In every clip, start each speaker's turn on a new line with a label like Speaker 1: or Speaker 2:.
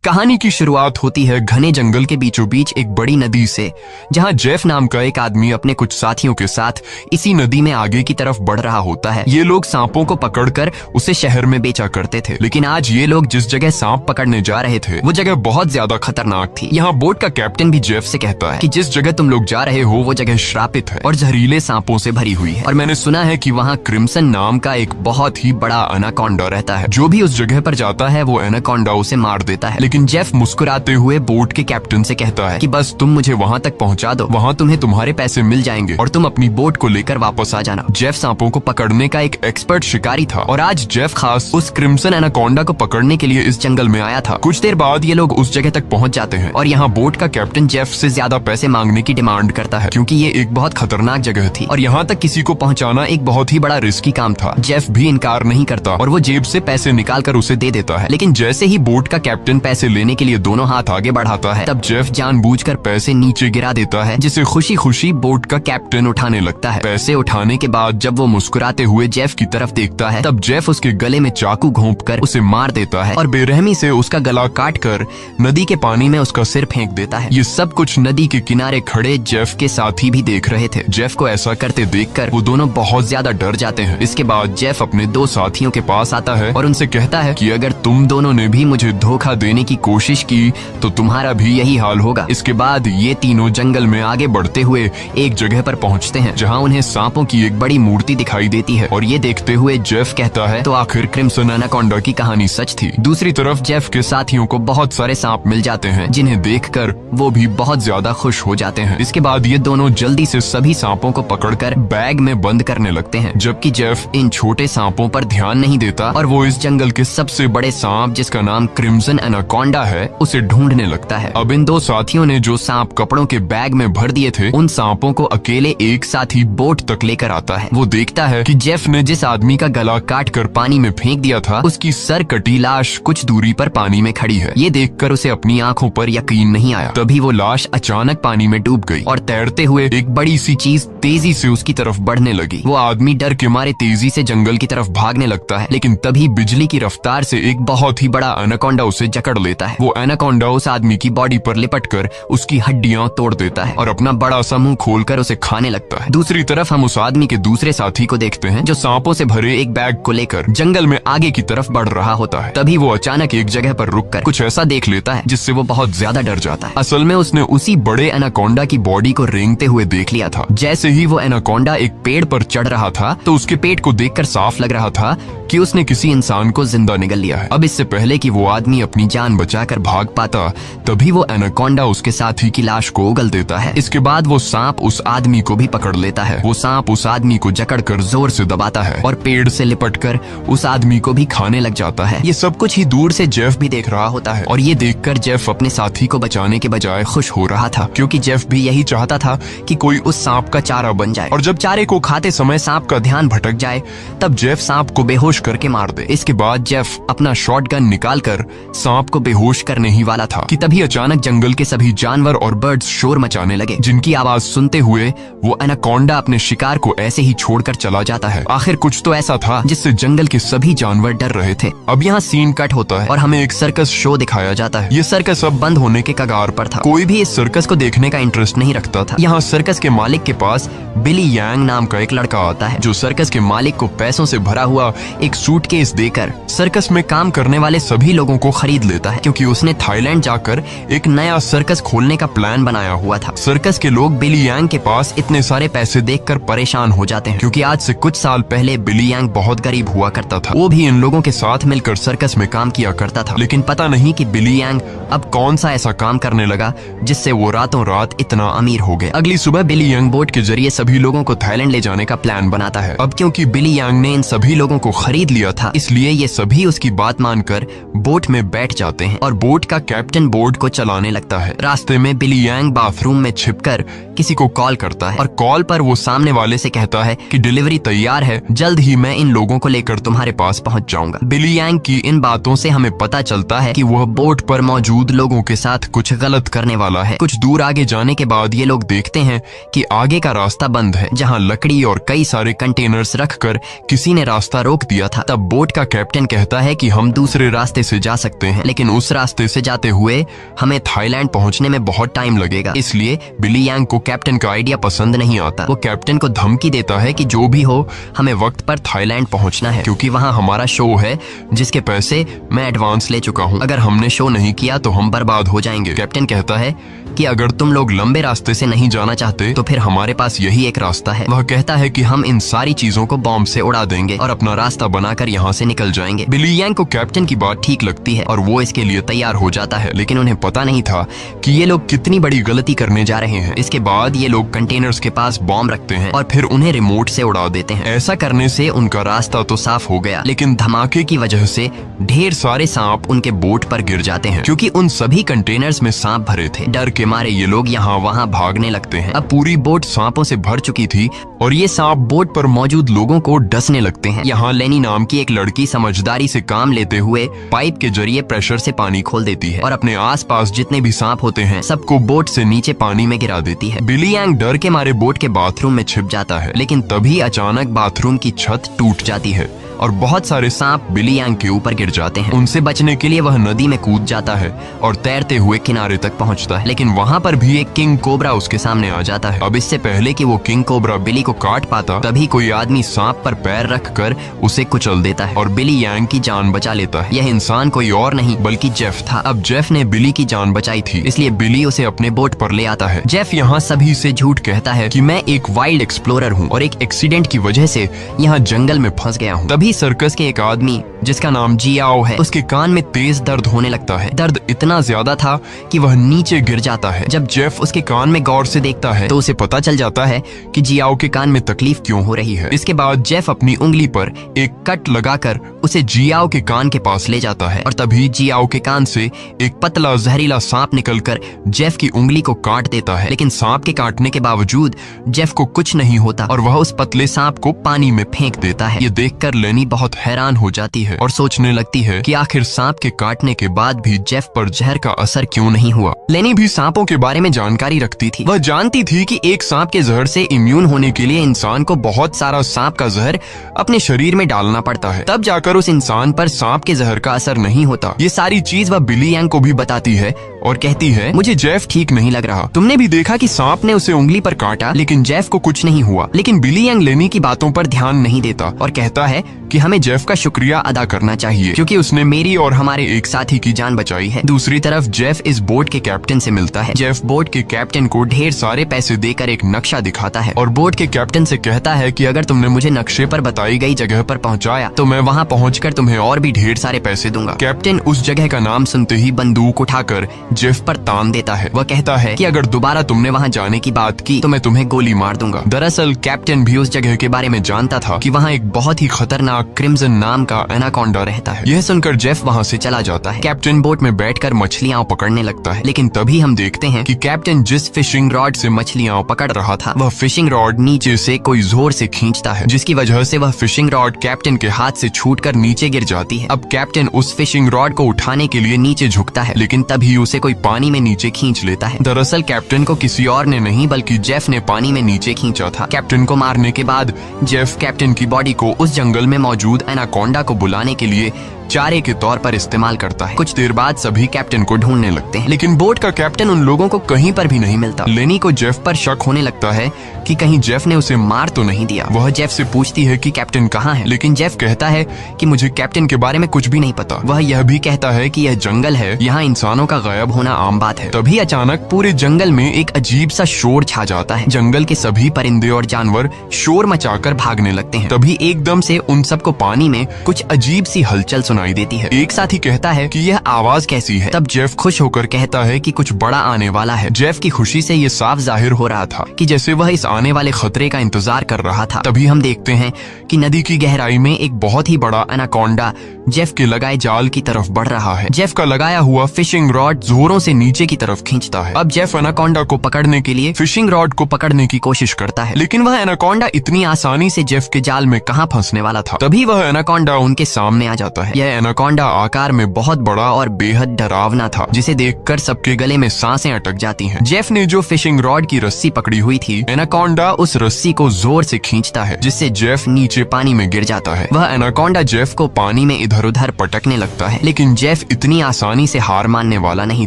Speaker 1: कहानी की शुरुआत होती है घने जंगल के बीचों बीच एक बड़ी नदी से, जहां जेफ नाम का एक आदमी अपने कुछ साथियों के साथ इसी नदी में आगे की तरफ बढ़ रहा होता है। ये लोग सांपों को पकड़कर उसे शहर में बेचा करते थे, लेकिन आज ये लोग जिस जगह सांप पकड़ने जा रहे थे वो जगह बहुत ज्यादा खतरनाक थी। यहाँ बोट का कैप्टन भी जेफ से कहता है कि जिस जगह तुम लोग जा रहे हो वो जगह श्रापित है और जहरीले सांपों से भरी हुई है, और मैंने सुना है कि वहाँ क्रिम्सन नाम का एक बहुत ही बड़ा एनाकोंडा रहता है। जो भी उस जगह पर जाता है वो एनाकोंडा उसे मार देता है। लेकिन जेफ मुस्कुराते हुए बोट के कैप्टन से कहता है कि बस तुम मुझे वहाँ तक पहुँचा दो, वहाँ तुम्हें तुम्हारे पैसे मिल जाएंगे और तुम अपनी बोट को लेकर वापस आ जाना। जेफ सांपों को पकड़ने का एक एक्सपर्ट शिकारी था और आज जेफ खास उस क्रिम्सन एनाकोंडा को पकड़ने के लिए इस जंगल में आया था। कुछ देर बाद ये लोग उस जगह तक पहुँच जाते हैं और यहाँ बोट का कैप्टन जेफ से ज्यादा पैसे मांगने की डिमांड करता है, क्योंकि ये एक बहुत खतरनाक जगह थी और यहाँ तक किसी को पहुँचाना एक बहुत ही बड़ा रिस्की काम था। जेफ भी इनकार नहीं करता और वो जेब से पैसे निकाल कर उसे दे देता है। लेकिन जैसे ही बोट का कैप्टन पैसे लेने के लिए दोनों हाथ आगे बढ़ाता है, तब जेफ जानबूझकर पैसे नीचे गिरा देता है, जिसे खुशी खुशी बोट का कैप्टन उठाने लगता है। पैसे उठाने के बाद जब वो मुस्कुराते हुए जेफ की तरफ देखता है, तब जेफ उसके गले में चाकू घोंपकर उसे मार देता है और बेरहमी से उसका गला काटकर नदी के पानी में उसका सिर फेंक देता है। ये सब कुछ नदी के किनारे खड़े जेफ के साथी भी देख रहे थे। जेफ को ऐसा करते देखकर वो दोनों बहुत ज्यादा डर जाते हैं। इसके बाद जेफ अपने दो साथियों के पास आता है और उनसे कहता है कि अगर तुम दोनों ने भी मुझे धोखा देने की कोशिश की तो तुम्हारा भी यही हाल होगा। इसके बाद ये तीनों जंगल में आगे बढ़ते हुए एक जगह पर पहुंचते हैं, जहां उन्हें सांपों की एक बड़ी मूर्ति दिखाई देती है और ये देखते हुए जेफ कहता है तो आखिर क्रिम्सन एनाकोंडा की कहानी सच थी। दूसरी तरफ जेफ के साथियों को बहुत सारे सांप मिल जाते हैं, जिन्हें देखकर वो भी बहुत ज्यादा खुश हो जाते हैं। इसके बाद ये दोनों जल्दी से सभी सांपों को पकड़कर बैग में बंद करने लगते हैं, जबकि जेफ इन छोटे सांपों पर ध्यान नहीं देता और वो इस जंगल के सबसे बड़े सांप, जिसका नाम क्रिम्सन एनाकोंडा है, उसे ढूंढने लगता है। अब इन दो साथियों ने जो सांप कपड़ों के बैग में भर दिए थे, उन सांपों को अकेले एक साथ ही बोट तक लेकर आता है। वो देखता है कि जेफ ने जिस आदमी का गला काटकर पानी में फेंक दिया था, उसकी सर कटी लाश कुछ दूरी पर पानी में खड़ी है। ये देखकर उसे अपनी आंखों पर यकीन नहीं आया। तभी वो लाश अचानक पानी में डूब गई और तैरते हुए एक बड़ी सी चीज तेजी से उसकी तरफ बढ़ने लगी। वो आदमी डर के मारे तेजी से जंगल की तरफ भागने लगता है, लेकिन तभी बिजली की रफ्तार से एक बहुत ही बड़ा एनाकोंडा उसे जकड़ लेता है। वो एनाकोंडा उस आदमी की बॉडी पर लिपटकर उसकी हड्डियां तोड़ देता है और अपना बड़ा सा मुंह खोलकर उसे खाने लगता है। दूसरी तरफ हम उस आदमी के दूसरे साथी को देखते हैं, जो सांपों से भरे एक बैग को लेकर जंगल में आगे की तरफ बढ़ रहा होता है। तभी वो अचानक एक जगह पर रुककर कुछ ऐसा देख लेता है जिससे वो बहुत ज्यादा डर जाता है। असल में उसने उसी बड़े एनाकोंडा की बॉडी को रेंगते हुए देख लिया था। जैसे ही वो एनाकोंडा एक पेड़ पर चढ़ रहा था, तो उसके पेट को देखकर साफ लग रहा था कि उसने किसी इंसान को जिंदा निगल लिया है। अब इससे पहले कि वो आदमी अपनी जान बचाकर भाग पाता, तभी वो एनाकोंडा उसके साथी की लाश को उगल देता है। इसके बाद वो सांप उस आदमी को भी पकड़ लेता है। वो सांप उस आदमी को जकड़कर जोर से दबाता है और पेड़ से लिपटकर उस आदमी को भी खाने लग जाता है। ये सब कुछ ही दूर से जेफ भी देख रहा होता है और ये देखकर जेफ अपने साथी को बचाने के बजाय खुश हो रहा था, क्योंकि जेफ भी यही चाहता था कि कोई उस सांप का चारा बन जाए और जब चारे को खाते समय सांप का ध्यान भटक जाए, तब जेफ सांप को बेहोश करके मार दे। इसके बाद जेफ अपना शॉटगन निकालकर सांप को बेहोश करने ही वाला था कि तभी अचानक जंगल के सभी जानवर और बर्ड्स शोर मचाने लगे, जिनकी आवाज सुनते हुए वो एनाकोंडा अपने शिकार को ऐसे ही छोड़कर चला जाता है। आखिर कुछ तो ऐसा था जिससे जंगल के सभी जानवर डर रहे थे। अब यहाँ सीन कट होता है और हमें एक सर्कस शो दिखाया जाता है। ये सर्कस अब बंद होने के कगार पर था। कोई भी इस सर्कस को देखने का इंटरेस्ट नहीं रखता था। यहाँ सर्कस के मालिक के पास बिली यांग नाम का एक लड़का आता है, जो सर्कस के मालिक को पैसों से भरा हुआ एक सूटकेस देकर सर्कस में काम करने वाले सभी लोगों को खरीद लेता है, क्योंकि उसने थाईलैंड जाकर एक नया सर्कस खोलने का प्लान बनाया हुआ था। सर्कस के लोग बिली यांग के पास इतने सारे पैसे देखकर परेशान हो जाते हैं, क्योंकि आज से कुछ साल पहले बिली यांग बहुत गरीब हुआ करता था। वो भी इन लोगों के साथ मिलकर सर्कस में काम किया करता था, लेकिन पता नहीं कि बिली यांग अब कौन सा ऐसा काम करने लगा जिससे वो रातों रात इतना अमीर हो गए। अगली सुबह बिली यांग बोट के जरिए सभी लोगों को थाईलैंड ले जाने का प्लान बनाता है। अब क्योंकि बिली यांग ने इन सभी लोगों को खरीद लिया था, इसलिए ये सभी उसकी बात मानकर बोट में बैठ जाते हैं और बोट का कैप्टन बोट को चलाने लगता है। रास्ते में बिली यांग बाथरूम में छिपकर किसी को कॉल करता है और कॉल पर वो सामने वाले से कहता है कि डिलीवरी तैयार है, जल्द ही मैं इन लोगों को लेकर तुम्हारे पास पहुंच जाऊंगा। बिली यांग की इन बातों से हमें पता चलता है कि वह बोट पर मौजूद लोगों के साथ कुछ गलत करने वाला है। कुछ दूर आगे जाने के बाद ये लोग देखते हैं कि आगे का रास्ता बंद है, जहाँ लकड़ी और कई सारे कंटेनर्स रखकर किसी ने रास्ता रोक दिया दिया था। तब बोट का कैप्टन कहता है कि हम दूसरे रास्ते से जा सकते हैं, लेकिन उस रास्ते से जाते हुए हमें थाईलैंड पहुंचने में बहुत टाइम लगेगा। इसलिए बिली यांग को कैप्टन का आइडिया पसंद नहीं आता। वो कैप्टन को धमकी देता है कि जो भी हो हमें वक्त पर थाईलैंड पहुंचना है, क्योंकि वहां हमारा शो है जिसके पैसे मैं एडवांस ले चुका हूं। अगर हमने शो नहीं किया तो हम बर्बाद हो जाएंगे। कैप्टन कहता है कि अगर तुम लोग लंबे रास्ते से नहीं जाना चाहते तो फिर हमारे पास यही एक रास्ता है। वह कहता है कि हम इन सारी चीजों को बॉम्ब से उड़ा देंगे और अपना रास्ता बनाकर यहाँ से निकल जाएंगे। बिली यांग को कैप्टन की बात ठीक लगती है और वो इसके लिए तैयार हो जाता है, लेकिन उन्हें पता नहीं था कि ये लोग कितनी बड़ी गलती करने जा रहे हैं। इसके बाद ये लोग कंटेनर्स के पास बॉम्ब रखते हैं और फिर उन्हें रिमोट से उड़ा देते हैं। ऐसा करने से उनका रास्ता तो साफ हो गया, लेकिन धमाके की वजह से ढेर सारे सांप उनके बोट पर गिर जाते हैं, क्योंकि उन सभी कंटेनर्स में सांप भरे थे। डर के मारे ये लोग यहाँ वहाँ भागने लगते हैं। अब पूरी बोट सांपों से भर चुकी थी और ये सांप बोट पर मौजूद लोगों को डसने लगते हैं। यहाँ लेनी नाम की एक लड़की समझदारी से काम लेते हुए पाइप के जरिए प्रेशर से पानी खोल देती है और अपने आसपास जितने भी सांप होते हैं सबको बोट से नीचे पानी में गिरा देती है। बिली यांग डर के मारे बोट के बाथरूम में छिप जाता है, लेकिन तभी अचानक बाथरूम की छत टूट जाती है और बहुत सारे सांप बिली यांग के ऊपर गिर जाते हैं। उनसे बचने के लिए वह नदी में कूद जाता है और तैरते हुए किनारे तक पहुंचता है, लेकिन वहां पर भी एक किंग कोबरा उसके सामने आ जाता है। अब इससे पहले कि वो किंग कोबरा बिली को काट पाता, तभी कोई आदमी सांप पर पैर रखकर उसे कुचल देता है और बिली यांग की जान बचा लेता है। यह इंसान कोई और नहीं बल्कि जेफ था। अब जेफ ने बिली की जान बचाई थी, इसलिए बिली उसे अपने बोट पर ले आता है। जेफ यहाँ सभी से झूठ कहता है कि मैं एक वाइल्ड एक्सप्लोरर हूँ और एक एक्सीडेंट की वजह से यहाँ जंगल में फंस गया हूँ। तभी सर्कस के एक आदमी जिसका नाम जियाओ है, उसके कान में तेज दर्द होने लगता है। दर्द इतना ज्यादा था कि वह नीचे गिर जाता है। जब जेफ उसके कान में गौर से देखता है तो उसे पता चल जाता है कि जियाओ के कान में तकलीफ क्यों हो रही है। इसके बाद जेफ अपनी उंगली पर एक कट लगाकर उसे जियाओ के कान के पास ले जाता है और तभी जियाओ के कान से एक पतला जहरीला सांप निकलकर जेफ की उंगली को काट देता है, लेकिन सांप के काटने के बावजूद जेफ को कुछ नहीं होता और वह उस पतले सांप को पानी में फेंक देता है। ये देखकर लेनी बहुत हैरान हो जाती है और सोचने लगती है कि आखिर सांप के काटने के बाद भी जेफ पर जहर का असर क्यों नहीं हुआ। लेनी भी सांपों के बारे में जानकारी रखती थी। वह जानती थी कि एक सांप के जहर से इम्यून होने के लिए इंसान को बहुत सारा सांप का जहर अपने शरीर में डालना पड़ता है, तब जाकर उस इंसान पर सांप के जहर का असर नहीं होता। ये सारी चीज वह बिली यांग को भी बताती है और कहती है, मुझे जेफ ठीक नहीं लग रहा। तुमने भी देखा कि सांप ने उसे उंगली पर काटा, लेकिन जेफ को कुछ नहीं हुआ। लेकिन बिली यांग लेनी की बातों पर ध्यान नहीं देता और कहता है कि हमें जेफ का शुक्रिया अदा करना चाहिए, क्योंकि उसने मेरी और हमारे एक साथी की जान बचाई है। दूसरी तरफ जेफ इस बोट के कैप्टन से मिलता है। जेफ बोट के कैप्टन को ढेर सारे पैसे देकर एक नक्शा दिखाता है और बोट के कैप्टन से कहता है कि अगर तुमने मुझे नक्शे पर बताई गई जगह पर पहुंचाया तो मैं वहां पहुंचकर तुम्हें और भी ढेर सारे पैसे दूंगा। कैप्टन उस जगह का नाम सुनते ही बंदूक उठाकर जेफ पर तान देता है। वह कहता है कि अगर दोबारा तुमने वहां जाने की बात की तो मैं तुम्हें गोली मार दूंगा। दरअसल कैप्टन भी उस जगह के बारे में जानता था कि वहाँ एक बहुत ही खतरनाक क्रिम्सन नाम का एनाकोंडा रहता है। यह सुनकर जेफ वहाँ से चला जाता है। कैप्टन बोट में बैठकर मछलियाँ पकड़ने लगता है, लेकिन तभी हम देखते हैं कि कैप्टन जिस फिशिंग रॉड से मछलियाँ पकड़ रहा था वह फिशिंग रॉड नीचे से कोई जोर से खींचता है, जिसकी वजह से वह फिशिंग रॉड कैप्टन के हाथ से छूटकर नीचे गिर जाती है। अब कैप्टन उस फिशिंग रॉड को उठाने के लिए नीचे झुकता है, लेकिन तभी उसे कोई पानी में नीचे खींच लेता है। दरअसल कैप्टन को किसी और ने नहीं बल्कि जेफ ने पानी में नीचे खींचा था। कैप्टन को मारने के बाद जेफ कैप्टन की बॉडी को उस जंगल में मौजूद एनाकोंडा को बुलाने के लिए चारे के तौर पर इस्तेमाल करता है। कुछ देर बाद सभी कैप्टन को ढूंढने लगते हैं, लेकिन बोट का कैप्टन उन लोगों को कहीं पर भी नहीं मिलता। लेनी को जेफ पर शक होने लगता है कि कहीं जेफ ने उसे मार तो नहीं दिया। वह जेफ से पूछती है कि कैप्टन कहाँ है, लेकिन जेफ कहता है कि मुझे कैप्टन के बारे में कुछ भी नहीं पता। वह यह भी कहता है कि यह जंगल है, यहाँ इंसानों का गायब होना आम बात है। तभी अचानक पूरे जंगल में एक अजीब सा शोर छा जाता है। जंगल के सभी परिंदे और जानवर शोर मचाकर भागने लगते हैं। तभी एकदम से उन सबको पानी में कुछ अजीब सी हलचल सुनाई देती है। एक साथी कहता है कि यह आवाज कैसी है। तब जेफ खुश होकर कहता है कि कुछ बड़ा आने वाला है। जेफ की खुशी से ये साफ जाहिर हो रहा था कि जैसे वह इस आने वाले खतरे का इंतजार कर रहा था। तभी हम देखते हैं कि नदी की गहराई में एक बहुत ही बड़ा एनाकोंडा जेफ के लगाए जाल की तरफ बढ़ रहा है। जेफ का लगाया हुआ फिशिंग रॉड जोरों से नीचे की तरफ खींचता है। अब जेफ एनाकोंडा को पकड़ने के लिए फिशिंग रॉड को पकड़ने की कोशिश करता है, लेकिन वह एनाकोंडा इतनी आसानी से जेफ के जाल में कहाँ फंसने वाला था। तभी वह एनाकोंडा उनके सामने आ जाता है। यह एनाकोंडा आकार में बहुत बड़ा और बेहद डरावना था, जिसे देखकर सबके गले में सांसें अटक जाती हैं। जेफ ने जो फिशिंग रॉड की रस्सी पकड़ी हुई थी, एनाकोंडा उस रस्सी को जोर से खींचता है, जिससे जेफ नीचे पानी में गिर जाता है। वह एनाकोंडा जेफ को पानी में इधर उधर पटकने लगता है, लेकिन जेफ इतनी आसानी से हार मानने वाला नहीं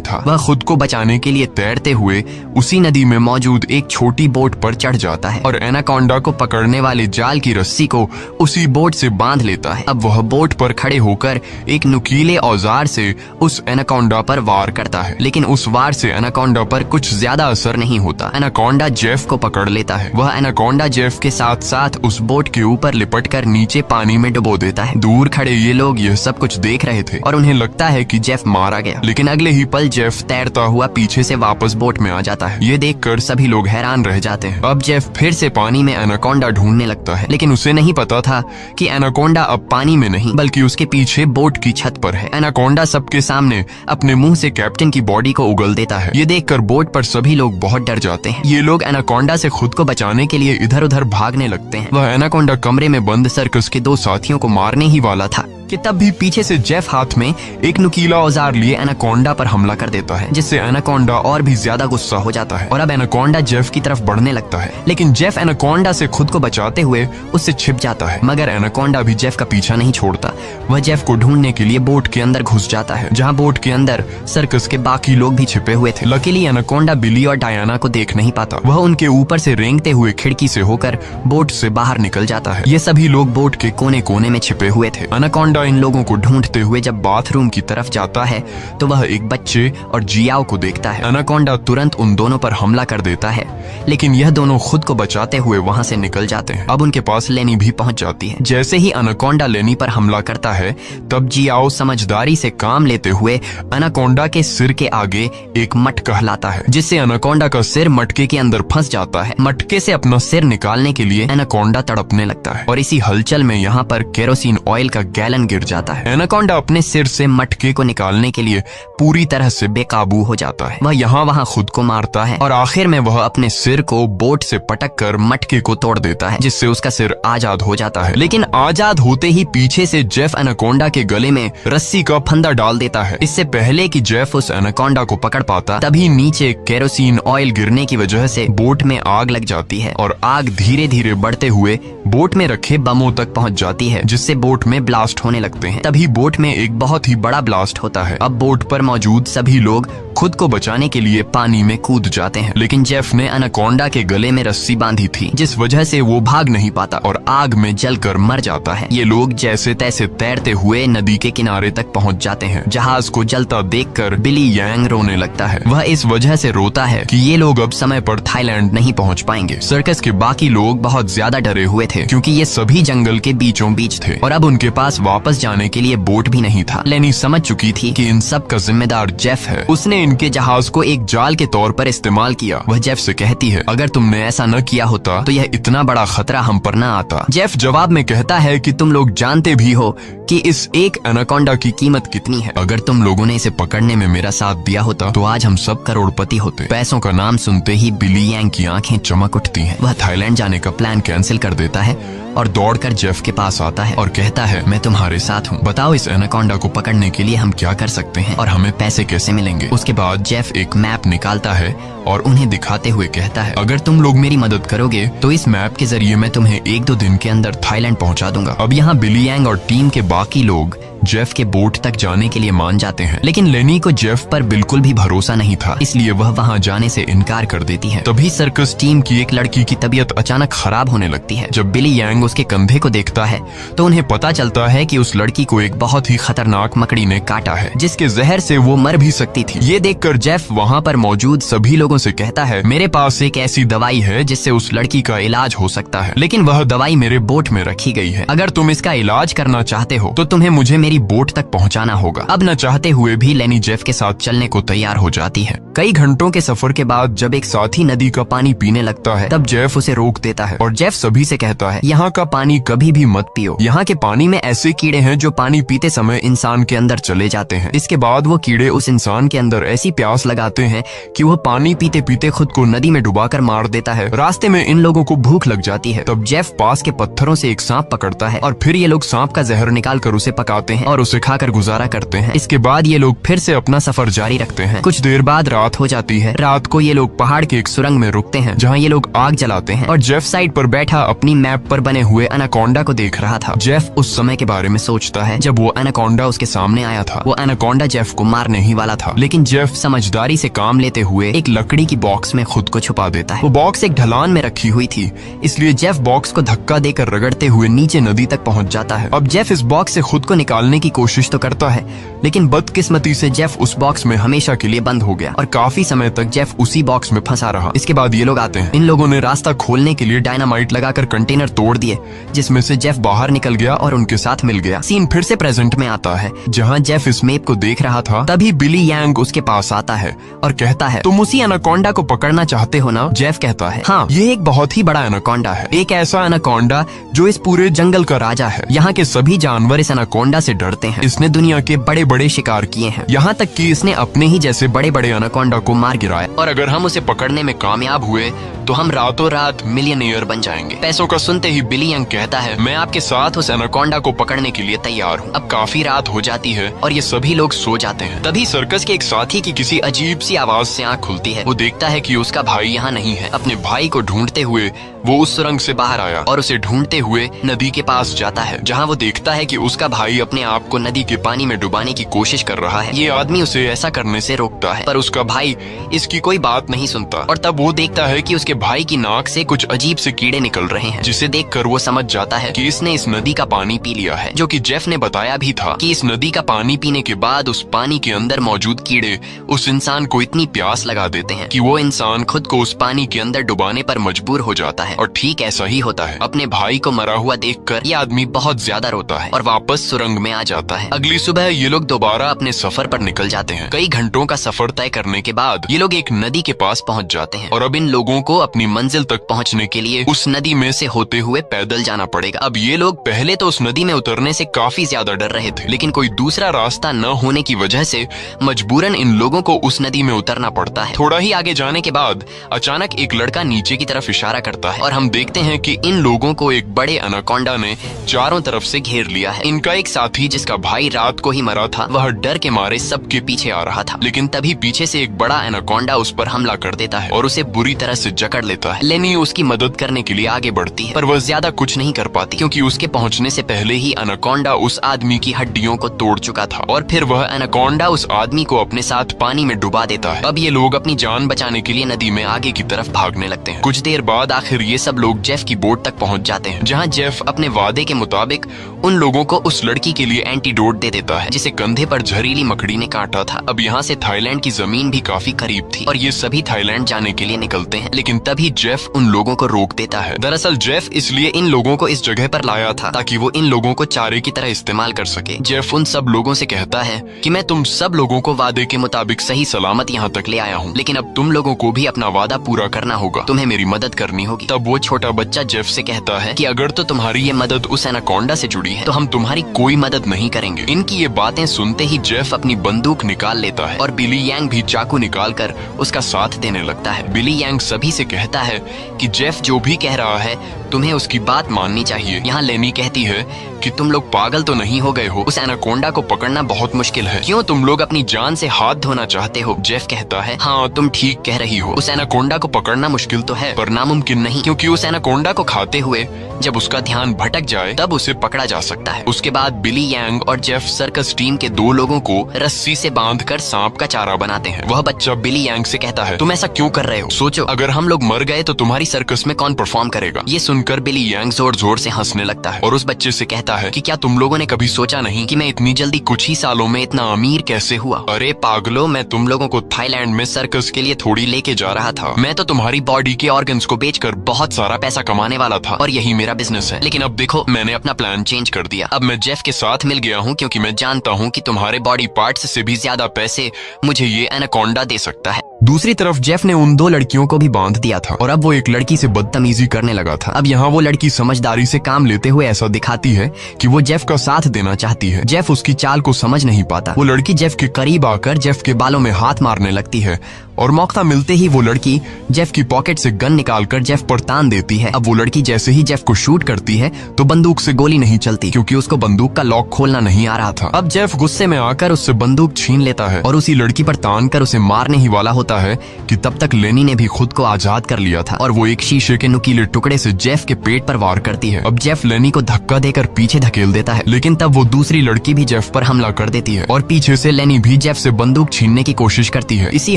Speaker 1: था। वह खुद को बचाने के लिए तैरते हुए उसी नदी में मौजूद एक छोटी बोट पर चढ़ जाता है और एनाकोंडा को पकड़ने वाले जाल की रस्सी को उसी बोट से बांध लेता है। अब वह बोट पर खड़े होकर एक नुकीले औजार से उस एनाकोंडा पर वार करता है, लेकिन उस वार से एनाकोंडा पर कुछ ज्यादा असर नहीं होता। एनाकोंडा जेफ को पकड़ लेता है। वह एनाकोंडा जेफ के साथ साथ उस बोट के ऊपर लिपटकर नीचे पानी में डुबो देता है। दूर खड़े ये लोग यह सब कुछ देख रहे थे और उन्हें लगता है कि जेफ मारा गया, लेकिन अगले ही पल जेफ तैरता हुआ पीछे से वापस बोट में आ जाता है। ये देखकर सभी लोग हैरान रह जाते हैं। अब जेफ फिर से पानी में एनाकोंडा ढूंढने लगता है, लेकिन उसे नहीं पता था कि एनाकोंडा अब पानी में नहीं बल्कि उसके पीछे बोट की छत पर है। एनाकोंडा सबके सामने अपने मुंह से कैप्टन की बॉडी को उगल देता है। ये देखकर बोट पर सभी लोग बहुत डर जाते हैं। ये लोग एनाकोंडा से खुद को बचाने के लिए इधर उधर भागने लगते हैं। वह एनाकोंडा कमरे में बंद सर्कस के 2 साथियों को मारने ही वाला था कि तब भी पीछे से जेफ हाथ में एक नुकीला औजार लिए एनाकोंडा पर हमला कर देता है, जिससे एनाकोंडा और भी ज्यादा गुस्सा हो जाता है और अब एनाकोंडा जेफ की तरफ बढ़ने लगता है, लेकिन जेफ एनाकोंडा से खुद को बचाते हुए उससे छिप जाता है। मगर एनाकोंडा भी जेफ का पीछा नहीं छोड़ता। वह जेफ को ढूंढने के लिए बोट के अंदर घुस जाता है, जहाँ बोट के अंदर सर्कस के बाकी लोग भी छिपे हुए थे। लकीली एनाकोंडा बिली और डायना को देख नहीं पाता। वह उनके ऊपर से रेंगते हुए खिड़की से होकर बोट से बाहर निकल जाता है। ये सभी लोग बोट के कोने कोने में छिपे हुए थे। एनाकोंडा इन लोगों को ढूंढते हुए जब बाथरूम की तरफ जाता है तो वह एक बच्चे और जियाओ को देखता है। एनाकोंडा तुरंत उन दोनों पर हमला कर देता है, लेकिन यह दोनों खुद को बचाते हुए वहां से निकल जाते हैं। अब उनके पास लेनी भी पहुंच जाती है। जैसे ही एनाकोंडा लेनी पर हमला करता है, तब जियाओ समझदारी से काम लेते हुए एनाकोंडा के सिर के आगे एक मट कहलाता है, जिससे एनाकोंडा का सिर मटके के अंदर फंस जाता है। मटके से अपना सिर निकालने के लिए एनाकोंडा तड़पने लगता है और इसी हलचल में यहाँ पर केरोसिन ऑयल का गैलन गिर जाता है। एनाकोंडा अपने सिर से मटके को निकालने के लिए पूरी तरह से बेकाबू हो जाता है। वह यहाँ वहाँ खुद को मारता है और आखिर में वह अपने सिर को बोट से पटक कर मटके को तोड़ देता है, जिससे उसका सिर आजाद हो जाता है। लेकिन आजाद होते ही पीछे से जेफ एनाकोंडा के गले में रस्सी का फंदा डाल देता है। इससे पहले कि जेफ उस एनाकोंडा को पकड़ पाता, तभी नीचे केरोसिन ऑयल गिरने की वजह से बोट में आग लग जाती है और आग धीरे धीरे बढ़ते हुए बोट में रखे बमों तक पहुंच जाती है, जिससे बोट में ब्लास्ट होने लगते हैं। तभी बोट में एक बहुत ही बड़ा ब्लास्ट होता है। अब बोट पर मौजूद सभी लोग खुद को बचाने के लिए पानी में कूद जाते हैं, लेकिन जेफ ने एनाकोंडा के गले में रस्सी बांधी थी, जिस वजह से वो भाग नहीं पाता और आग में जलकर मर जाता है। ये लोग जैसे तैसे तैरते हुए नदी के किनारे तक पहुंच जाते हैं। जहाज को जलता देखकर बिली यांग रोने लगता है। वह इस वजह से रोता है कि ये लोग अब समय पर थाईलैंड नहीं पहुंच पाएंगे। सर्कस के बाकी लोग बहुत ज्यादा डरे हुए थे, क्योंकि ये सभी जंगल के बीचों बीच थे और अब उनके पास वापस जाने के लिए बोट भी नहीं था। लेनी समझ चुकी थी कि इन सब का जिम्मेदार जेफ है। उसने इनके जहाज को एक जाल के तौर पर इस्तेमाल किया। वह जेफ से कहती है, अगर तुमने ऐसा न किया होता तो यह इतना बड़ा खतरा हम पर न आता। जेफ जवाब में कहता है कि तुम लोग जानते भी हो कि इस एक एनाकोंडा की कीमत कितनी है। अगर तुम लोगों ने इसे पकड़ने में मेरा साथ दिया होता तो आज हम सब करोड़पति होते। पैसों का नाम सुनते ही बिली यांग की आंखें चमक उठती हैं। वह थाईलैंड जाने का प्लान कैंसिल कर देता है और दौड़कर जेफ के पास आता है और कहता है, मैं तुम्हारे साथ हूँ। बताओ इस एनाकोंडा को पकड़ने के लिए हम क्या कर सकते हैं और हमें पैसे कैसे मिलेंगे। उसके बाद जेफ एक मैप निकालता है और उन्हें दिखाते हुए कहता है, अगर तुम लोग मेरी मदद करोगे तो इस मैप के जरिए मैं तुम्हें 1-2 दिन के अंदर थाईलैंड पहुंचा दूंगा। अब यहाँ बिली यांग और टीम के बाकी लोग जेफ के बोट तक जाने के लिए मान जाते हैं, लेकिन लेनी को जेफ पर बिल्कुल भी भरोसा नहीं था, इसलिए वह वहां जाने से इनकार कर देती है। तभी सर्कस टीम की एक लड़की की तबीयत अचानक खराब होने लगती है। जब बिली यांग उसके कंधे को देखता है तो उन्हें पता चलता है कि उस लड़की को एक बहुत ही खतरनाक मकड़ी ने काटा है, जिसके जहर से वो मर भी सकती थी। ये देखकर जेफ वहाँ पर मौजूद सभी लोगों से कहता है, मेरे पास एक ऐसी दवाई है जिससे उस लड़की का इलाज हो सकता है, लेकिन वह दवाई मेरे बोट में रखी गई है। अगर तुम इसका इलाज करना चाहते हो तो तुम्हें मुझे मेरी बोट तक पहुंचाना होगा। अब न चाहते हुए भी लेनी जेफ के साथ चलने को तैयार हो जाती है। कई घंटों के सफर के बाद जब एक साथी नदी का पानी पीने लगता है तब जेफ उसे रोक देता है और जेफ सभी से कहता है, यहाँ का पानी कभी भी मत पियो। यहाँ के पानी में ऐसे कीड़े हैं जो पानी पीते समय इंसान के अंदर चले जाते हैं। इसके बाद वो कीड़े उस इंसान के अंदर ऐसी प्यास लगाते हैं कि वह पानी पीते पीते खुद को नदी में डुबाकर मार देता है। रास्ते में इन लोगों को भूख लग जाती है। तब जेफ पास के पत्थरों से एक सांप पकड़ता है और फिर ये लोग सांप का जहर निकाल कर उसे पकाते हैं और उसे खाकर गुजारा करते हैं। इसके बाद ये लोग फिर से अपना सफर जारी रखते हैं। कुछ देर बाद रात हो जाती है। रात को ये लोग पहाड़ के एक सुरंग में रुकते हैं जहाँ ये लोग आग जलाते हैं और जेफ साइड पर बैठा अपनी मैप पर बने हुए एनाकोंडा को देख रहा था। जेफ उस समय के बारे में सोचता है जब वो एनाकोंडा उसके सामने आया था। वो एनाकोंडा जेफ को मारने ही वाला था, लेकिन जेफ समझदारी से काम लेते हुए एक लकड़ी की बॉक्स में खुद को छुपा देता है। वो बॉक्स एक ढलान में रखी हुई थी, इसलिए जेफ बॉक्स को धक्का देकर रगड़ते हुए नीचे नदी तक पहुंच जाता है। अब जेफ इस बॉक्स से खुद को निकालने की कोशिश तो करता है, लेकिन बदकिस्मती से जेफ उस बॉक्स में हमेशा के लिए बंद हो गया और काफी समय तक जेफ उसी बॉक्स में फंसा रहा। इसके बाद ये लोग आते हैं। इन लोगों ने रास्ता खोलने के लिए डायनामाइट लगाकर कंटेनर तोड़ दिए, जिसमें से जेफ बाहर निकल गया और उनके साथ मिल गया। सीन फिर से प्रेजेंट में आता है जहाँ जेफ इस मैप को देख रहा था। तभी बिली यांग उसके पास आता है और कहता है, तुम उसी एनाकोंडा को पकड़ना चाहते हो ना? जेफ कहता है, हाँ, ये एक बहुत ही बड़ा एनाकोंडा है, एक ऐसा एनाकोंडा जो इस पूरे जंगल का राजा है। यहाँ के सभी जानवर इस एनाकोंडा से डरते हैं। इसने दुनिया के बड़े बड़े शिकार किए हैं, यहाँ तक कि इसने अपने ही जैसे बड़े बड़े एनाकोंडा को मार गिराया। और अगर हम उसे पकड़ने में कामयाब हुए तो हम रातों रात मिलियनेयर बन जाएंगे। पैसों का सुनते ही बिली यंग कहता है, मैं आपके साथ उस एनाकोंडा को पकड़ने के लिए तैयार हूँ। अब काफी रात हो जाती है और ये सभी लोग सो जाते हैं। तभी सर्कस के एक साथी की किसी अजीब सी आवाज से आंख खुलती है। वो देखता है कि उसका भाई यहाँ नहीं है। अपने भाई को ढूंढते हुए वो उस सुरंग से बाहर आया और उसे ढूंढते हुए नदी के पास जाता है, जहाँ वो देखता है कि उसका भाई अपने आप को नदी के पानी में डुबाने की कोशिश कर रहा है। ये आदमी उसे ऐसा करने से रोकता है, पर उसका भाई इसकी कोई बात नहीं सुनता। और तब वो देखता है कि उसके भाई की नाक से कुछ अजीब से कीड़े निकल रहे हैं, जिसे देखकर वो समझ जाता है कि इसने इस नदी का पानी पी लिया है। जो कि जेफ ने बताया भी था कि इस नदी का पानी पीने के बाद उस पानी के अंदर मौजूद कीड़े उस इंसान को इतनी प्यास लगा देते हैं कि वो इंसान खुद को उस पानी के अंदर डुबाने पर मजबूर हो जाता है। और ठीक ऐसा ही होता है। अपने भाई को मरा हुआ देखकर ये आदमी बहुत ज्यादा रोता है और वापस सुरंग में आ जाता है। अगली सुबह ये लोग दोबारा अपने सफर पर निकल जाते हैं। कई घंटों का सफर तय करने के बाद ये लोग एक नदी के पास पहुंच जाते हैं और अब इन लोगों को अपनी मंजिल तक पहुंचने के लिए उस नदी में से होते हुए पैदल जाना पड़ेगा। अब ये लोग पहले तो उस नदी में उतरने से काफी ज्यादा डर रहे थे, लेकिन कोई दूसरा रास्ता न होने की वजह से मजबूरन इन लोगों को उस नदी में उतरना पड़ता है। थोड़ा ही आगे जाने के बाद अचानक एक लड़का नीचे की तरफ इशारा करता है और हम देखते हैं कि इन लोगों को एक बड़े एनाकोंडा ने चारों तरफ से घेर लिया है। इनका एक साथी जिसका भाई रात को ही मरा था, वह डर के मारे सबके पीछे आ रहा था, लेकिन तभी पीछे से एक बड़ा एनाकोंडा उस पर हमला कर देता है और उसे बुरी तरह से जकड़ लेता है। लेनी उसकी मदद करने के लिए आगे बढ़ती है, पर वह ज्यादा कुछ नहीं कर पाती क्योंकि उसके पहुंचने से पहले ही एनाकोंडा उस आदमी की हड्डियों को तोड़ चुका था और फिर वह एनाकोंडा उस आदमी को अपने साथ पानी में डुबा देता है। अब ये लोग अपनी जान बचाने के लिए नदी में आगे की तरफ भागने लगते हैं। कुछ देर बाद आखिर ये सब लोग जेफ की बोट तक पहुंच जाते हैं, जहां जेफ अपने वादे के मुताबिक उन लोगों को उस लड़की के लिए एंटीडोट दे देता है जिसे कंधे पर जहरीली मकड़ी ने काटा था। अब यहाँ से थाईलैंड की जमीन भी काफी करीब थी और ये सभी थाईलैंड जाने के लिए निकलते हैं, लेकिन तभी जेफ उन लोगों को रोक देता है। दरअसल जेफ इसलिए इन लोगों को इस जगह पर लाया था ताकि वो इन लोगों को चारे की तरह इस्तेमाल कर सके। जेफ उन सब लोगों से कहता है कि मैं तुम सब लोगों को वादे के मुताबिक सही सलामत यहाँ तक ले आया हूँ, लेकिन अब तुम लोगों को भी अपना वादा पूरा करना होगा, तुम्हें मेरी मदद करनी होगी। तब वो छोटा बच्चा जेफ से कहता है कि अगर तो तुम्हारी ये मदद उस एनाकोंडा से जुड़ी है तो हम तुम्हारी कोई मदद नहीं करेंगे। इनकी ये बातें सुनते ही जेफ अपनी बंदूक निकाल लेता है और बिली यांग भी चाकू निकाल कर उसका साथ देने लगता है। बिली यांग सभी से कहता है कि जेफ जो भी कह रहा है तुम्हें उसकी बात माननी चाहिए। यहाँ लेनी कहती है कि तुम लोग पागल तो नहीं हो गए हो, उस एनाकोंडा को पकड़ना बहुत मुश्किल है, क्यों तुम लोग अपनी जान से हाथ धोना चाहते हो? जेफ कहता है, हाँ तुम ठीक कह रही हो, उस एनाकोंडा को पकड़ना मुश्किल तो है पर नामुमकिन नहीं, क्योंकि उस एनाकोंडा को खाते हुए जब उसका ध्यान भटक जाए तब उसे पकड़ा जा सकता है। उसके बाद बिली यांग और जेफ सर्कस टीम के दो लोगों को रस्सी से बांधकर सांप का चारा बनाते हैं। वह बच्चा बिली यांग से कहता है, तुम ऐसा क्यों कर रहे हो? सोचो अगर हम लोग मर गए तो तुम्हारी सर्कस में कौन परफॉर्म करेगा? ये सुनकर बिली यांग जोर जोर से हंसने लगता है और उस बच्चे से कहता है कि क्या तुम लोगों ने कभी सोचा नहीं कि मैं इतनी जल्दी कुछ ही सालों में इतना अमीर कैसे हुआ? अरे पागलो, मैं तुम लोगों को थाईलैंड में सर्कस के लिए थोड़ी लेके जा रहा था, मैं तो तुम्हारी बॉडी के ऑर्गन्स को बेचकर बहुत सारा पैसा कमाने वाला था और यही मेरा बिजनेस है। लेकिन अब देखो मैंने अपना प्लान चेंज कर दिया, अब मैं जेफ के साथ मिल गया हूँ क्योंकि मैं जानता हूँ कि तुम्हारे बॉडी पार्ट्स से भी ज्यादा पैसे मुझे ये एनाकोंडा दे सकता है। दूसरी तरफ जेफ ने उन 2 लड़कियों को भी बांध दिया था और अब वो एक लड़की से बदतमीजी करने लगा था। अब यहाँ वो लड़की समझदारी से काम लेते हुए ऐसा दिखाती है कि वो जेफ का साथ देना चाहती है। जेफ उसकी चाल को समझ नहीं पाता। वो लड़की जेफ के करीब आकर जेफ के बालों में हाथ मारने लगती है और मौका मिलते ही वो लड़की जेफ की पॉकेट से गन निकालकर जेफ पर तान देती है। अब वो लड़की जैसे ही जेफ को शूट करती है तो बंदूक से गोली नहीं चलती क्योंकि उसको बंदूक का लॉक खोलना नहीं आ रहा था। अब जेफ गुस्से में आकर उससे बंदूक छीन लेता है और उसी लड़की पर तान कर उसे मारने ही वाला होता है कि तब तक लेनी ने भी खुद को आजाद कर लिया था और वो एक शीशे के नुकीले टुकड़े से जेफ के पेट पर वार करती है। अब जेफ लेनी को धक्का देकर पीछे धकेल देता है, लेकिन तब वो दूसरी लड़की भी जेफ पर हमला कर देती है और पीछे से लेनी भी जेफ से बंदूक छीनने की कोशिश करती है। इसी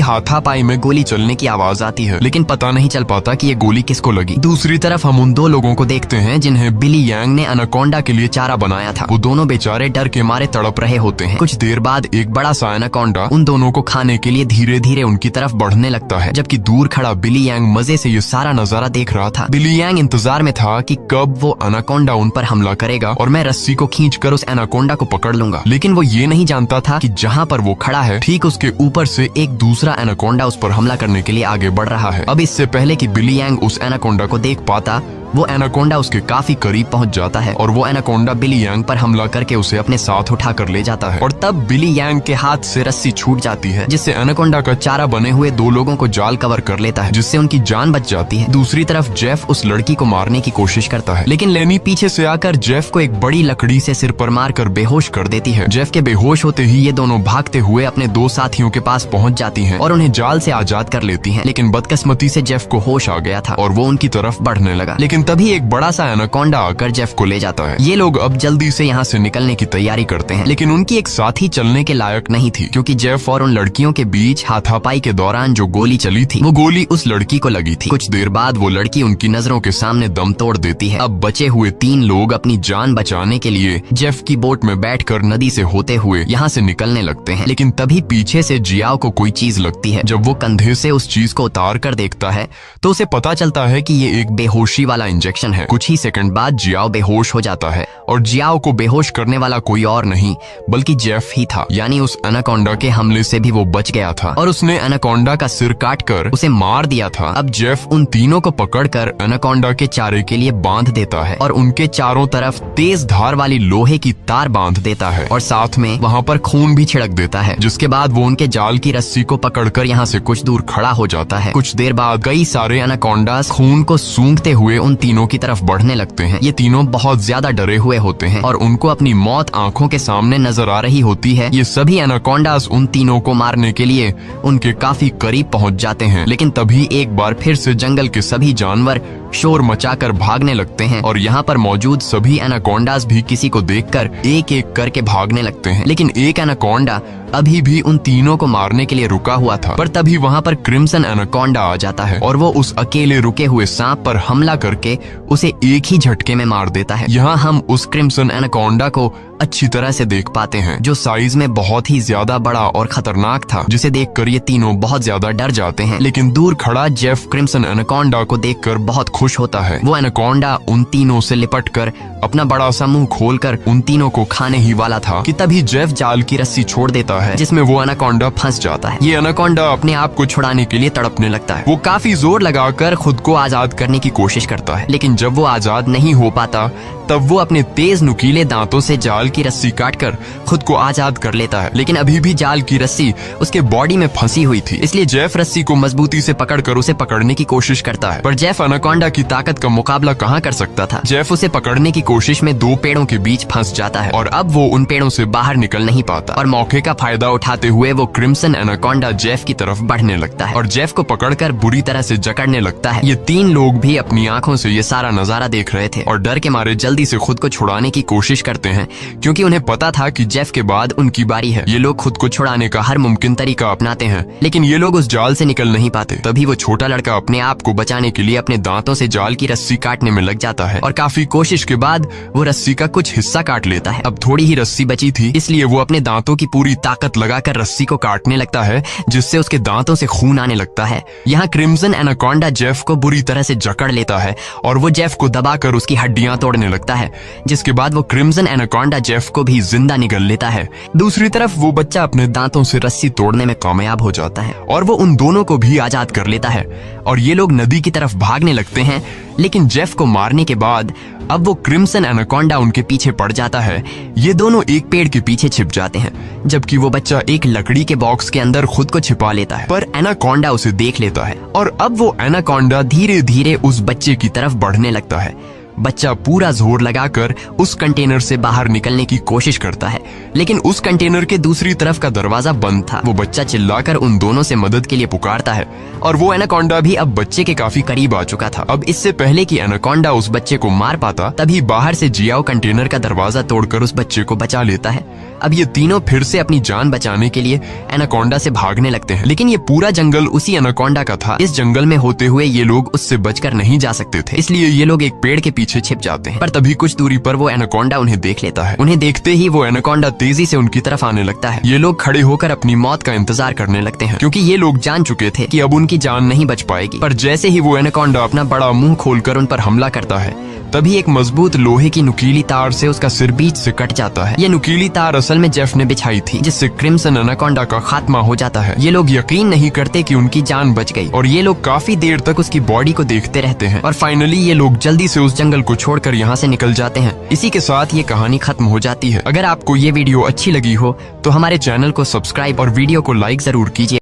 Speaker 1: हाथापाई में गोली चलने की आवाज आती है, लेकिन पता नहीं चल पाता कि ये गोली किसको लगी। दूसरी तरफ हम उन 2 लोगों को देखते हैं जिन्हें बिली यांग ने एनाकोंडा के लिए चारा बनाया था। वो दोनों बेचारे डर के मारे तड़प रहे होते हैं। कुछ देर बाद एक बड़ा सा एनाकोंडा उन दोनों को खाने के लिए धीरे धीरे उनकी तरफ बढ़ने लगता है, जबकि दूर खड़ा बिली यांग मजे से ये सारा नजारा देख रहा था। बिली यांग इंतजार में था कि कब वो एनाकोंडा उन पर हमला करेगा और मैं रस्सी को खींचकर उस एनाकोंडा को पकड़ लूंगा, लेकिन वो ये नहीं जानता था कि जहाँ पर वो खड़ा है ठीक उसके ऊपर से एक दूसरा एनाकोंडा उस पर हमला करने के लिए आगे बढ़ रहा है। अब इससे पहले कि बिली यांग उस एनाकोंडा को देख पाता, वो एनाकोंडा उसके काफी करीब पहुंच जाता है और वो एनाकोंडा बिली यांग पर हमला करके उसे अपने साथ उठाकर ले जाता है और तब बिली यांग के हाथ से रस्सी छूट जाती है, जिससे एनाकोंडा का चारा बने हुए 2 लोगों को जाल कवर कर लेता है, जिससे उनकी जान बच जाती है। दूसरी तरफ जेफ उस लड़की को मारने की कोशिश करता है, लेकिन लेनी पीछे से आकर जेफ को एक बड़ी लकड़ी से सिर पर मारकर बेहोश कर देती है। जेफ के बेहोश होते ही ये दोनों भागते हुए अपने 2 साथियों के पास पहुंच जाती हैं और उन्हें जाल से आजाद कर लेती हैं, लेकिन बदकिस्मती से जेफ को होश आ गया था और वो उनकी तरफ बढ़ने लगा, लेकिन तभी एक बड़ा सा एनाकोंडा आकर जेफ को ले जाता है। ये लोग अब जल्दी से यहाँ से निकलने की तैयारी करते हैं, लेकिन उनकी एक साथी चलने के लायक नहीं थी क्योंकि जेफ और उन लड़कियों के बीच हाथापाई के दौरान जो गोली चली थी वो गोली उस लड़की को लगी थी। कुछ देर बाद वो लड़की उनकी नजरों के सामने दम तोड़ देती है। अब बचे हुए 3 लोग अपनी जान बचाने के लिए जेफ की बोट में बैठकर नदी से होते हुए यहाँ से निकलने लगते हैं, लेकिन तभी पीछे से जियाओ को कोई चीज लगती है। जब वो कंधे से उस चीज को उतार कर देखता है तो उसे पता चलता है कि ये एक बेहोशी वाला इंजेक्शन है। कुछ ही सेकंड बाद जियाओ बेहोश हो जाता है और जियाओ को बेहोश करने वाला कोई और नहीं बल्कि जेफ ही था, यानी उस एनाकोंडा के हमले से भी वो बच गया था और उसने एनाकोंडा का सिर काटकर उसे मार दिया था। अब जेफ उन तीनों को पकड़कर एनाकोंडा के चारे के लिए बांध देता है और उनके चारों तरफ तेज धार वाली लोहे की तार बांध देता है और साथ में वहाँ पर खून भी छिड़क देता है, जिसके बाद वो उनके जाल की रस्सी को पकड़कर यहाँ से कुछ दूर खड़ा हो जाता है। कुछ देर बाद कई सारे एनाकोंडास खून को सूंघते हुए उन तीनों की तरफ बढ़ने लगते हैं। ये तीनों बहुत ज्यादा डरे हुए होते हैं और उनको अपनी मौत आंखों के सामने नजर आ रही होती है। ये सभी एनाकोंडास उन तीनों को मारने के लिए उनके काफी करीब पहुंच जाते हैं, लेकिन तभी एक बार फिर से जंगल के सभी जानवर शोर मचाकर भागने लगते हैं और यहाँ पर मौजूद सभी एनाकोंडास भी किसी को देखकर एक एक करके भागने लगते हैं। लेकिन एक एनाकोंडा अभी भी उन तीनों को मारने के लिए रुका हुआ था, पर तभी वहाँ पर क्रिम्सन एनाकोंडा आ जाता है और वो उस अकेले रुके हुए सांप पर हमला करके उसे एक ही झटके में मार देता है। यहाँ हम उस क्रिम्सन एनाकोंडा को अच्छी तरह से देख पाते हैं, जो साइज में बहुत ही ज्यादा बड़ा और खतरनाक था, जिसे देखकर ये तीनों बहुत ज्यादा डर जाते हैं। लेकिन दूर खड़ा जेफ क्रिम्सन एनाकोंडा को देखकर बहुत खुश होता है। वो एनाकोंडा उन तीनों से लिपटकर अपना बड़ा सा मुंह खोलकर उन तीनों को खाने ही वाला था कि तभी जेफ जाल की रस्सी छोड़ देता है, जिसमें वो एनाकोंडा फंस जाता है। ये एनाकोंडा अपने आप को छुड़ाने के लिए तड़पने लगता है। वो काफी जोर लगाकर खुद को आजाद करने की कोशिश करता है, लेकिन जब वो आजाद नहीं हो पाता तब वो अपने तेज नुकीले दांतों से जाल की रस्सी काटकर खुद को आजाद कर लेता है। लेकिन अभी भी जाल की रस्सी उसके बॉडी में फंसी हुई थी, इसलिए जेफ रस्सी को मजबूती से पकड़कर उसे पकड़ने की कोशिश करता है, पर जेफ एनाकोंडा की ताकत का मुकाबला कहाँ कर सकता था। जेफ उसे पकड़ने की कोशिश में 2 पेड़ों के बीच फंस जाता है और अब वो उन पेड़ों से बाहर निकल नहीं पाता और मौके का फायदा उठाते हुए वो क्रिम्सन एनाकोंडा जेफ की तरफ बढ़ने लगता है और जेफ को पकड़कर बुरी तरह से जकड़ने लगता है। ये 3 लोग भी अपनी आंखों से ये सारा नजारा देख रहे थे और डर के मारे जल्दी से खुद को छुड़ाने की कोशिश करते हैं, क्योंकि उन्हें पता था कि जेफ के बाद उनकी बारी है। ये लोग खुद को छुड़ाने का हर मुमकिन तरीका अपनाते हैं, लेकिन ये लोग उस जाल से निकल नहीं पाते। तभी वो छोटा लड़का अपने आप को बचाने के लिए अपने दांतों से जाल की रस्सी काटने में लग जाता है और काफी कोशिश के बाद बाद वो रस्सी का कुछ हिस्सा काट लेता है। अब थोड़ी ही रस्सी बची थी, इसलिए वो अपने दांतों की पूरी ताकत लगाकर रस्सी को काटने लगता है, जिससे उसके दांतों से खून आने लगता है। यहाँ क्रिम्सन एनाकोंडा जेफ को बुरी तरह से जकड़ लेता है और वो जेफ को दबाकर उसकी हड्डियां तोड़ने लगता है, जिसके बाद वो क्रिम्सन एनाकोंडा जेफ को भी जिंदा निगल लेता है। दूसरी तरफ वो बच्चा अपने दांतों से रस्सी तोड़ने में कामयाब हो जाता है और वो उन दोनों को भी आजाद कर लेता है और ये लोग नदी की तरफ भागने लगते हैं। लेकिन जेफ को मारने के बाद अब वो क्रिम्सन एनाकोंडा उनके पीछे पड़ जाता है। ये दोनों एक पेड़ के पीछे छिप जाते हैं, जबकि वो बच्चा एक लकड़ी के बॉक्स के अंदर खुद को छिपा लेता है, पर एनाकोंडा उसे देख लेता है और अब वो एनाकोंडा धीरे धीरे उस बच्चे की तरफ बढ़ने लगता है। बच्चा पूरा जोर लगाकर उस कंटेनर से बाहर निकलने की कोशिश करता है, लेकिन उस कंटेनर के दूसरी तरफ का दरवाजा बंद था। वो बच्चा चिल्लाकर उन दोनों से मदद के लिए पुकारता है और वो एनाकोंडा भी अब बच्चे के काफी करीब आ चुका था। अब इससे पहले कि एनाकोंडा उस बच्चे को मार पाता, तभी बाहर से जियाओ कंटेनर का दरवाजा तोड़कर उस बच्चे को बचा लेता है। अब ये तीनों फिर से अपनी जान बचाने के लिए एनाकोंडा से भागने लगते हैं, लेकिन ये पूरा जंगल उसी एनाकोंडा का था। इस जंगल में होते हुए ये लोग उससे बचकर नहीं जा सकते थे, इसलिए ये लोग एक पेड़ के पीछे छिप जाते हैं। पर तभी कुछ दूरी पर वो एनाकोंडा उन्हें देख लेता है। उन्हें देखते ही वो एनाकोंडा तेजी से उनकी तरफ आने लगता है। ये लोग खड़े होकर अपनी मौत का इंतजार करने लगते हैं, क्योंकि ये लोग जान चुके थे कि अब उनकी जान नहीं बच पाएगी। पर जैसे ही वो एनाकोंडा अपना बड़ा मुंह खोलकर उन पर हमला करता है, तभी एक मजबूत लोहे की नुकीली तार से उसका सिर बीच से कट जाता है। ये नुकीली तार असल में जेफ ने बिछाई थी, जिससे क्रिम्सन एनाकोंडा का खात्मा हो जाता है। ये लोग यकीन नहीं करते कि उनकी जान बच गई और ये लोग काफी देर तक उसकी बॉडी को देखते रहते हैं और फाइनली ये लोग जल्दी से उस जंगल को छोड़कर यहाँ से निकल जाते हैं। इसी के साथ ये कहानी खत्म हो जाती है। अगर आपको ये वीडियो अच्छी लगी हो तो हमारे चैनल को सब्सक्राइब और वीडियो को लाइक जरूर कीजिए।